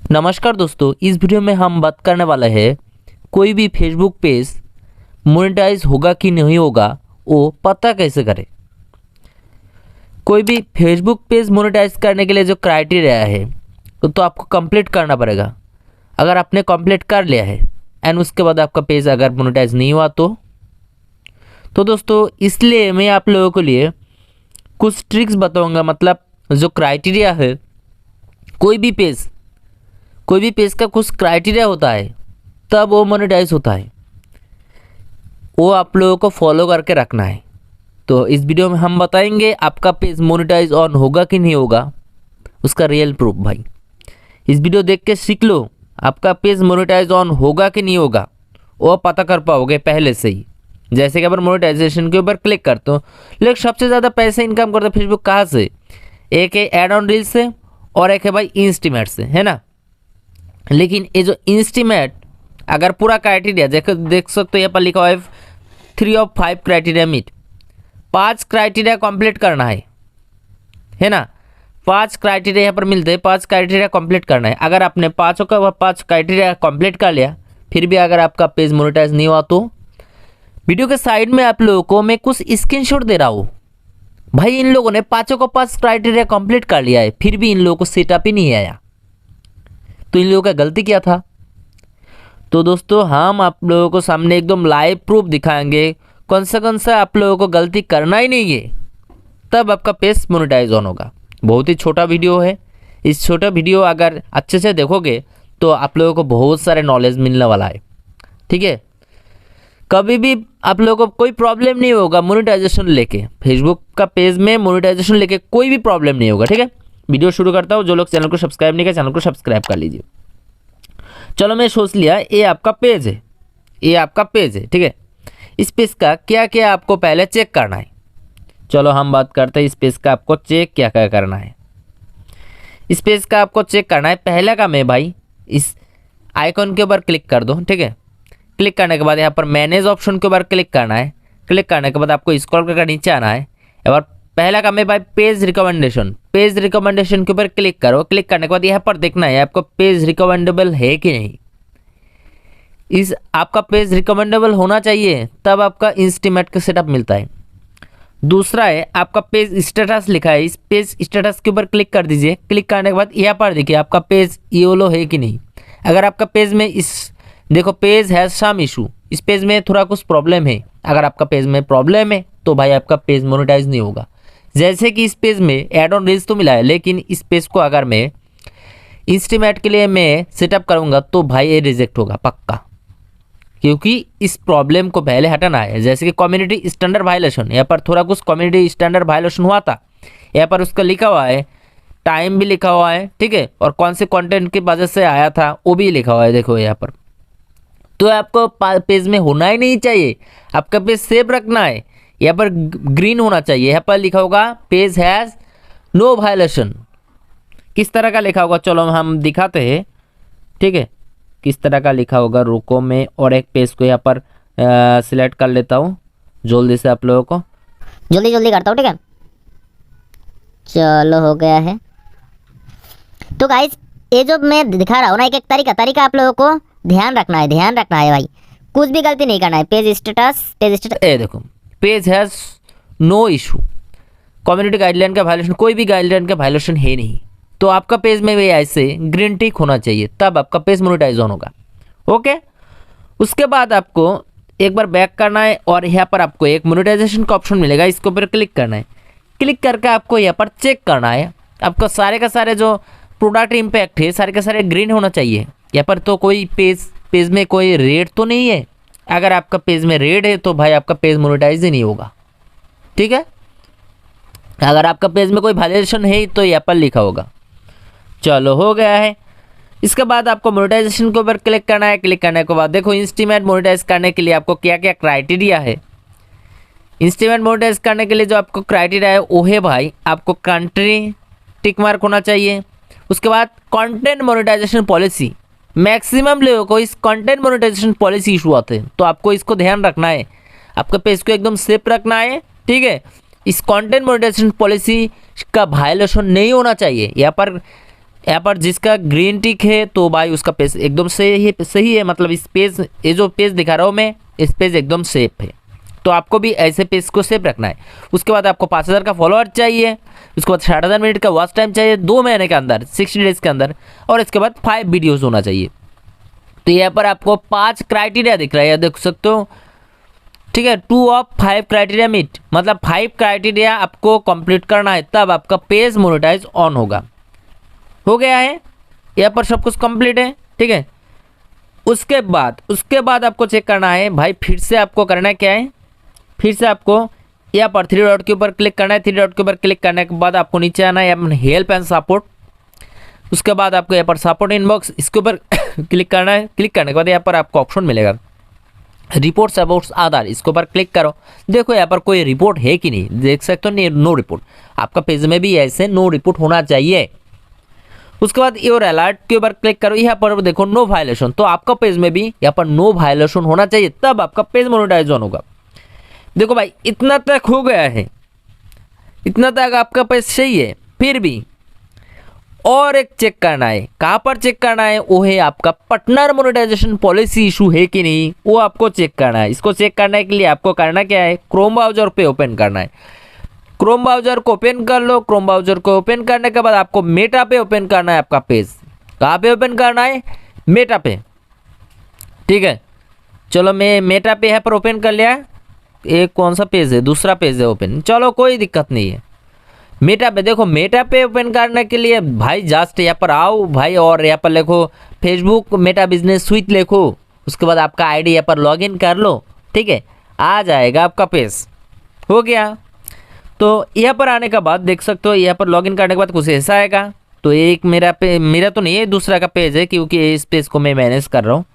नमस्कार दोस्तों, इस वीडियो में हम बात करने वाले हैं कोई भी फेसबुक पेज मोनेटाइज होगा कि नहीं होगा वो पता कैसे करें। कोई भी फेसबुक पेज मोनेटाइज करने के लिए जो क्राइटेरिया है तो आपको कंप्लीट करना पड़ेगा। अगर आपने कंप्लीट कर लिया है एंड उसके बाद आपका पेज अगर मोनेटाइज नहीं हुआ तो दोस्तों इसलिए मैं आप लोगों के लिए कुछ ट्रिक्स बताऊंगा। मतलब जो क्राइटेरिया है, कोई भी पेज का कुछ क्राइटेरिया होता है तब वो मोनेटाइज होता है, वो आप लोगों को फॉलो करके रखना है। तो इस वीडियो में हम बताएंगे आपका पेज मोनेटाइज ऑन होगा कि नहीं होगा, उसका रियल प्रूफ। भाई इस वीडियो देख के सीख लो, आपका पेज मोनेटाइज ऑन होगा कि नहीं होगा वो पता कर पाओगे पहले से ही। जैसे कि अगर मोनेटाइजेशन के ऊपर क्लिक करते हो, लेकिन सबसे ज़्यादा पैसे इनकम करते फेसबुक कहाँ से? एक है एड ऑन रील से और एक है भाई इंस्टीमेट से, है ना। लेकिन ये जो इंस्टीमेट अगर पूरा क्राइटेरिया देख सकते हो, यहाँ पर लिखा हुआ है 3 of 5 criteria meet, 5 criteria complete करना है ना। 5 क्राइटेरिया यहाँ पर मिलते हैं, 5 क्राइटेरिया कंप्लीट करना है। अगर आपने 5 क्राइटेरिया कंप्लीट कर लिया फिर भी अगर आपका पेज मोनेटाइज नहीं हुआ तो वीडियो के साइड में आप लोगों को मैं कुछ स्क्रीनशॉट दे रहा हूँ। भाई इन लोगों ने 5 क्राइटेरिया कंप्लीट कर लिया है फिर भी इन लोगों को सेटअप ही नहीं आया, तो इन लोगों का गलती क्या था? तो दोस्तों हम आप लोगों को सामने एकदम लाइव प्रूफ दिखाएंगे कौन सा आप लोगों को गलती करना ही नहीं है, तब आपका पेज मोनेटाइज ऑन होगा। बहुत ही छोटा वीडियो है, इस छोटा वीडियो अगर अच्छे से देखोगे तो आप लोगों को बहुत सारे नॉलेज मिलने वाला है। ठीक है, कभी भी आप लोगों को कोई प्रॉब्लम नहीं होगा मोनेटाइजेशन लेके, फेसबुक का पेज में मोनेटाइजेशन लेके कोई भी प्रॉब्लम नहीं होगा। ठीक है, वीडियो शुरू करता हूँ। जो लोग चैनल को सब्सक्राइब नहीं किया चैनल को सब्सक्राइब कर लीजिए। चलो मैं सोच लिया ये आपका पेज है, ये आपका पेज है। ठीक है, इस पेज का क्या क्या आपको पहले चेक करना है। चलो हम बात करते हैं इस पेज का आपको चेक क्या क्या करना है। इस पेज का आपको चेक करना है, पहला काम है भाई इस आइकॉन के ऊपर क्लिक कर दो। ठीक है, क्लिक करने के बाद यहाँ पर मैनेज ऑप्शन के ऊपर क्लिक करना है। क्लिक करने के बाद आपको स्क्रॉल करके नीचे आना है। और पहला काम है भाई पेज रिकमेंडेशन, पेज रिकमेंडेशन के ऊपर क्लिक करो। क्लिक करने के बाद यहाँ पर देखना है आपको पेज रिकमेंडेबल है कि नहीं। इस आपका पेज रिकमेंडेबल होना चाहिए तब आपका इंस्टीमेट का सेटअप मिलता है। दूसरा है आपका पेज स्टेटस लिखा है, इस पेज स्टेटस के ऊपर क्लिक कर दीजिए। क्लिक करने के बाद यहाँ पर देखिए आपका पेज योलो है कि नहीं। अगर आपका पेज में देखो पेज हैज सम इशू, इस पेज में थोड़ा कुछ प्रॉब्लम है, अगर आपका पेज में प्रॉब्लम है तो भाई आपका पेज मोनेटाइज नहीं होगा। जैसे कि इस पेज में एड ऑन रील्स तो मिला है, लेकिन इस पेज को अगर मैं इंस्टीमेट के लिए मैं सेटअप करूंगा तो भाई ये रिजेक्ट होगा पक्का, क्योंकि इस प्रॉब्लम को पहले हटाना है। जैसे कि कम्युनिटी स्टैंडर्ड वायलेशन, यहाँ पर थोड़ा कुछ कम्युनिटी स्टैंडर्ड वायलेशन हुआ था, यहाँ पर उसका लिखा हुआ है, टाइम भी लिखा हुआ है। ठीक है, और कौन से कंटेंट की वजह से आया था वो भी लिखा हुआ है, देखो यहाँ पर। तो आपको पेज में होना ही नहीं चाहिए, आपका पेज सेव रखना है। यहाँ पर ग्रीन होना चाहिए, यहाँ पर लिखा होगा पेज हैज़ नो वायलेशन। किस तरह का लिखा होगा चलो हम दिखाते हैं। ठीक है, किस तरह का लिखा होगा, रुको मैं और एक पेज को यहाँ पर सिलेक्ट कर लेता हूँ जल्दी से, आप लोगों को जल्दी करता हूँ। ठीक है, चलो हो गया है। तो गाइस ये जो मैं दिखा रहा हूँ ना, एक तरीका आप लोगों को ध्यान रखना है भाई, कुछ भी गलती नहीं करना है। पेज स्टेटस ये देखो page has no issue, community guideline का वायलेशन, कोई भी गाइडलाइन का वायलेशन है नहीं, तो आपका पेज में भी ऐसे ग्रीन टिक होना चाहिए तब आपका पेज मोनेटाइज ऑन होगा। ओके, उसके बाद आपको एक बार बैक करना है और यहाँ पर आपको एक मोनेटाइजेशन का ऑप्शन मिलेगा, इसके ऊपर क्लिक करना है। क्लिक करके आपको यहाँ पर चेक करना है, आपका सारे का सारे जो प्रोडक्ट इम्पैक्ट है सारे के सारे ग्रीन होना चाहिए। यहाँ पर तो कोई पेज में कोई रेड तो नहीं है, अगर आपका पेज में रेड है तो भाई आपका पेज मोनेटाइज ही नहीं होगा। ठीक है, अगर आपका पेज में कोई वायलेशन है तो यहाँ पर लिखा होगा। चलो हो गया है। इसके बाद आपको मोनेटाइजेशन के ऊपर क्लिक करना है। क्लिक करने के बाद देखो इंस्टीमेट मोनेटाइज करने के लिए आपको क्या क्या क्राइटेरिया है। इंस्टीमेट मोनेटाइज करने के लिए जो आपको क्राइटेरिया है वो है भाई आपको कंट्री टिक मार्क होना चाहिए। उसके बाद कंटेंट मोनेटाइजेशन पॉलिसी, मैक्सिमम लोगों को इस कंटेंट मोनेटाइजेशन पॉलिसी इशू आते हैं, तो आपको इसको ध्यान रखना है, आपका पेज को एकदम सेफ रखना है। ठीक है, इस कंटेंट मोनेटाइजेशन पॉलिसी का वायलेशन नहीं होना चाहिए। यहाँ पर यहाँ पर जिसका ग्रीन टिक है तो भाई उसका पेज एकदम सही है, मतलब इस पेज, ये जो पेज दिखा रहा हूँ मैं, इस पेज एकदम सेफ है। तो आपको भी ऐसे पेज को सेफ रखना है। उसके बाद आपको 5000 का फॉलोअर चाहिए, उसके बाद 60,000 मिनट का वॉच टाइम चाहिए 2 महीने के अंदर, 60 डेज के अंदर, और इसके बाद 5 वीडियोज़ होना चाहिए। तो यहाँ पर आपको 5 क्राइटेरिया दिख रहा है, यह देख सकते हो, ठीक है। 2 ऑफ 5 क्राइटेरिया मीट, मतलब 5 क्राइटेरिया आपको कंप्लीट करना है, तब आपका पेज मोनेटाइज ऑन होगा। हो गया है, यहाँ पर सब कुछ कंप्लीट है, ठीक है। उसके बाद आपको चेक करना है भाई, फिर से आपको करना क्या है, फिर से आपको यहाँ पर 3 डॉट के ऊपर क्लिक करना है। 3 डॉट के ऊपर क्लिक करने के बाद आपको नीचे आना है, यहाँ हेल्प एंड सपोर्ट। उसके बाद आपको यहाँ पर सपोर्ट इनबॉक्स, इसके ऊपर क्लिक करना है। क्लिक करने के बाद यहाँ पर आपको ऑप्शन मिलेगा रिपोर्ट्स अबाउट आधार, इसके ऊपर क्लिक करो। देखो यहाँ पर कोई रिपोर्ट है कि नहीं, देख सकते हो नो रिपोर्ट। आपका पेज में भी ऐसे नो रिपोर्ट होना चाहिए। उसके बाद योर अलर्ट के ऊपर क्लिक करो, यहाँ पर देखो नो वायलेशन, तो आपका पेज में भी यहाँ पर नो वायलेशन होना चाहिए, तब आपका पेज मोनेटाइज ऑन होगा। देखो भाई इतना तक हो गया है, इतना तक आपका पेज सही है, फिर भी और एक चेक करना है। कहाँ पर चेक करना है, वो है आपका पार्टनर मोनेटाइजेशन पॉलिसी इशू है कि नहीं, वो आपको चेक करना है। इसको चेक करने के लिए आपको करना क्या है, क्रोम ब्राउजर पे ओपन करना है। क्रोम ब्राउजर को ओपन कर लो। क्रोम ब्राउजर को ओपन करने के बाद आपको मेटा पे ओपन करना है आपका पेज। कहाँ पे ओपन करना है, मेटा पे, ठीक है। चलो मैं मेटा पे यहाँ पर ओपन कर लिया। एक कौन सा पेज है, दूसरा पेज है ओपन, चलो कोई दिक्कत नहीं है। मेटा पे देखो, मेटा पे ओपन करने के लिए भाई जस्ट यहाँ पर आओ भाई, और यहाँ पर लिखो फेसबुक मेटा बिजनेस स्विच लिखो। उसके बाद आपका आईडी यहाँ पर लॉगिन कर लो, ठीक है, आ जाएगा आपका पेज। हो गया। तो यहाँ पर आने के बाद देख सकते हो, यहाँ पर लॉगिन करने के बाद कुछ ऐसा आएगा। तो एक मेरा तो नहीं है, दूसरा का पेज है, क्योंकि इस पेज को मैं मैनेज कर रहा हूँ।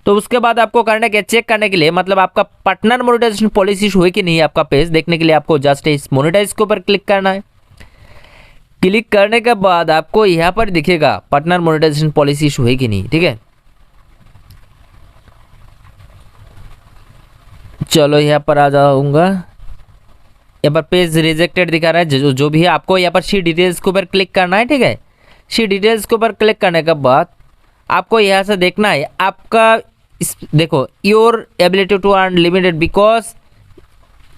तो उसके बाद आपको करना क्या, चेक करने के लिए, मतलब आपका पार्टनर मोनेटाइजेशन पॉलिसी इशू है कि नहीं, आपका पेज देखने के लिए आपको जस्ट इस मोनेटाइज के ऊपर क्लिक करना है। क्लिक करने के बाद आपको यहाँ पर दिखेगा पार्टनर मोनेटाइजेशन पॉलिसी इशू है कि नहीं, ठीक है। चलो यहाँ पर आ जाऊंगा, यहाँ पर पेज रिजेक्टेड दिखा रहा है, जो भी है। आपको यहाँ पर शी डिटेल्स के ऊपर क्लिक करना है, ठीक है। शी डिटेल्स के ऊपर क्लिक करने के बाद आपको यहाँ से देखना है आपका देखो, your ability to earn limited because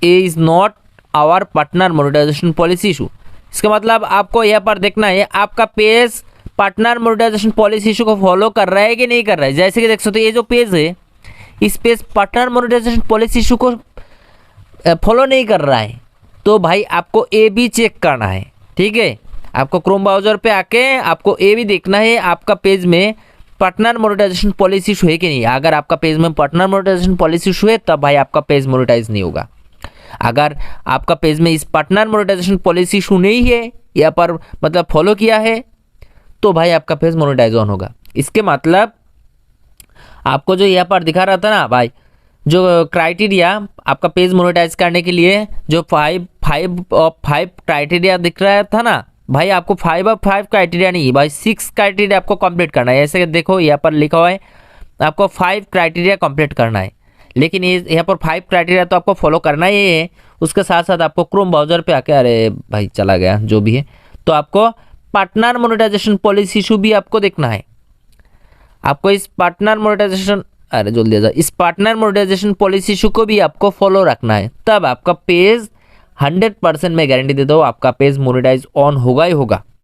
is not our partner monetisation policy issue. इसका मतलब आपको यहाँ पर देखना है आपका page partner monetisation policy issue को फॉलो कर रहा है कि नहीं कर रहा है। जैसे कि देख सकते हो, ये जो पेज है, इस page partner monetisation policy issue को फॉलो नहीं कर रहा है। तो भाई आपको ये भी चेक करना है, ठीक है। आपको क्रोम ब्राउजर पे आके आपको ये भी देखना है आपका पेज में पार्टनर मोनेटाइजेशन पॉलिसी इशू है कि नहीं। अगर आपका पेज में पार्टनर मोनेटाइजेशन पॉलिसी इशू है, तब भाई आपका पेज मोनेटाइज नहीं होगा। अगर आपका पेज में इस पार्टनर मोनेटाइजेशन पॉलिसी इशू नहीं है, या पर मतलब फॉलो किया है, तो भाई आपका पेज मोनेटाइज ऑन होगा। इसके मतलब आपको जो यहाँ पर दिखा रहा था ना भाई, जो क्राइटेरिया आपका पेज मोनेटाइज करने के लिए जो 5 क्राइटेरिया दिख रहा था ना भाई, आपको 5 ऑफ 5 क्राइटेरिया नहीं भाई, 6 क्राइटेरिया आपको कंप्लीट करना है। ऐसे देखो यहाँ पर लिखा हुआ है आपको 5 क्राइटेरिया कंप्लीट करना है, लेकिन ये यहाँ पर 5 क्राइटेरिया तो आपको फॉलो करना ही है। उसके साथ साथ आपको क्रोम ब्राउजर पे आके, अरे भाई चला गया जो भी है, तो आपको पार्टनर मोनेटाइजेशन पॉलिसी इशू भी आपको देखना है। आपको इस पार्टनर मोनेटाइजेशन, अरे जल्दी आ जाए, इस पार्टनर मोनेटाइजेशन पॉलिसी इशू को भी आपको फॉलो रखना है, तब आपका पेज 100% मैं गारंटी देता हूँ आपका पेज मोनेटाइज ऑन होगा ही होगा।